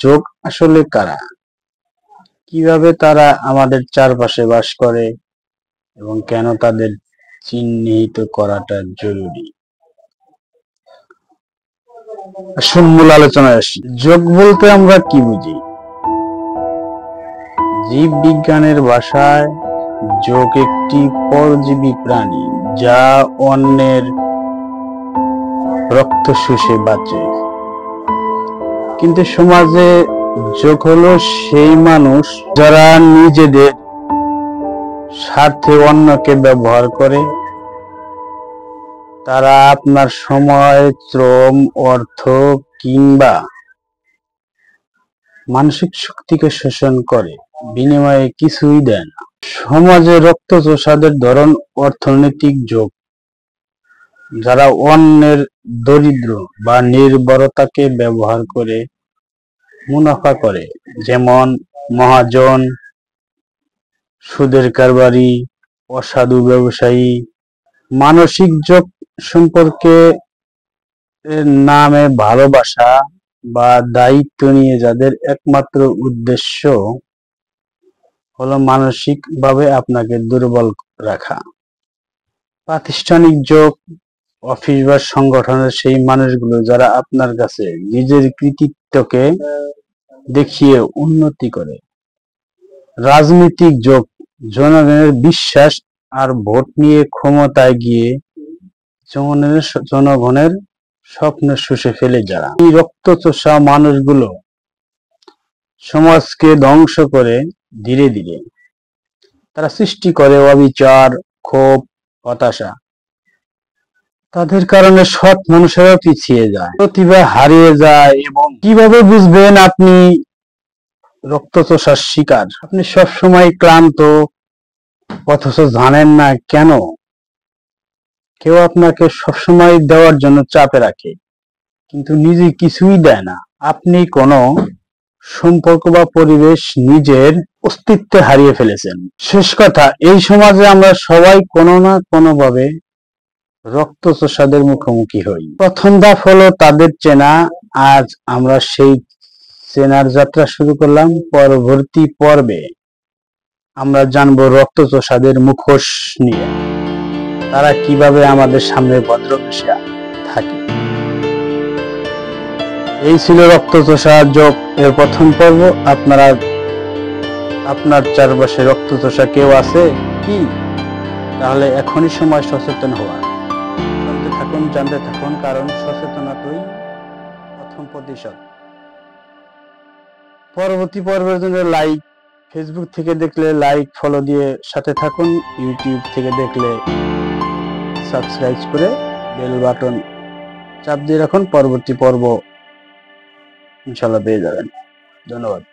যোগ আসলে কারা, কিভাবে তারা আমাদের চারপাশে বাস করে এবং কেন তাদের চিহ্নিত করাটা জরুরি। আসুন মূল আলোচনায় আসি। যোগ বলতে আমরা কি বুঝি? জীব বিজ্ঞানের ভাষায় যোগ একটি পরজীবী প্রাণী যা অন্যের রক্ত শুষে বাঁচে। কিন্তু সমাজে যোগ হলো সেই মানুষ যারা নিজেদের স্বার্থে অন্যকে ব্যবহার করে। তারা আপনার সময়, শ্রম, অর্থ কিংবা মানসিক শক্তিকে শোষণ করে, বিনিময়ে কিছুই দেয় না। সমাজে রক্ত চোষাদের ধরন অর্থনৈতিক যোগ, যারা অন্যের দরিদ্র বা নির্ভরতাকে ব্যবহার করে মুনাফা করে, যেমন মহাজন, সুদের কারবারি, অসাধু ব্যবসায়ী। মানসিক যোগ সম্পর্কে নামে ভালোবাসা বা দায়িত্ব নিয়ে যাদের একমাত্র উদ্দেশ্য হলো মানসিকভাবে আপনাকে দুর্বল রাখা। প্রাতিষ্ঠানিক যোগ, অফিস বা সংগঠনের সেই মানুষগুলো যারা আপনার কাছে নিজের কৃতিত্বকে দেখিয়ে উন্নতি করে। রাজনৈতিক যোগ, জনগণের বিশ্বাস আর ভোট নিয়ে ক্ষমতায় গিয়ে জনগণের স্বপ্ন শুষে ফেলে যারা। এই রক্তচোষা মানুষগুলো সমাজকে ধ্বংস করে ধীরে ধীরে। তারা সৃষ্টি করে অবিচার, ক্ষোভ, হতাশা। তাদের কারণে সৎ মানুষেরা পিছিয়ে যায়, প্রতিভা হারিয়ে যায়। এবং কিভাবে বুঝবেন আপনি রক্তচোষার শিকার? আপনি সবসময় ক্লান্ত, অথচ জানেন না কেন। কেউ আপনাকে সবসময় দেওয়ার জন্য চাপে রাখে, কিন্তু নিজে কিছুই দেয় না। আপনি কোনো সম্পর্ক বা পরিবেশ নিজের অস্তিত্বে হারিয়ে ফেলেছেন। শেষ কথা, এই সমাজে আমরা সবাই কোনো না কোনো ভাবে রক্তচোষাদের মুখোমুখি হই। প্রথম ধাপ হলো তাদের চেনা। আজ আমরা সেই চেনার যাত্রা শুরু করলাম। পরবর্তী পর্বে আমরা জানবো রক্তচোষাদের মুখোশ নিয়ে, তারা কিভাবে আমাদের সামনে ভদ্রবেশে থাকে। এই ছিল রক্তচোষা যোগ এর প্রথম পর্ব। আপনার চারপাশে রক্তচোষা কেউ আছে কি? তাহলে এখনই সময় সচেতন হওয়ার। শুনতে থাকুন, জানতে থাকুন, কারণ সচেতনতাই প্রথম প্রতিশোধ। পরবর্তী পর্বের জন্য লাইক, ফেসবুক থেকে দেখলে লাইক, ফলো দিয়ে সাথে থাকুন। ইউটিউব থেকে দেখলে সাবস্ক্রাইব করে বেল বাটন চাপ দিয়ে রাখুন। পরবর্তী পর্ব ইনশাআল্লাহ পেয়ে যাবেন। ধন্যবাদ।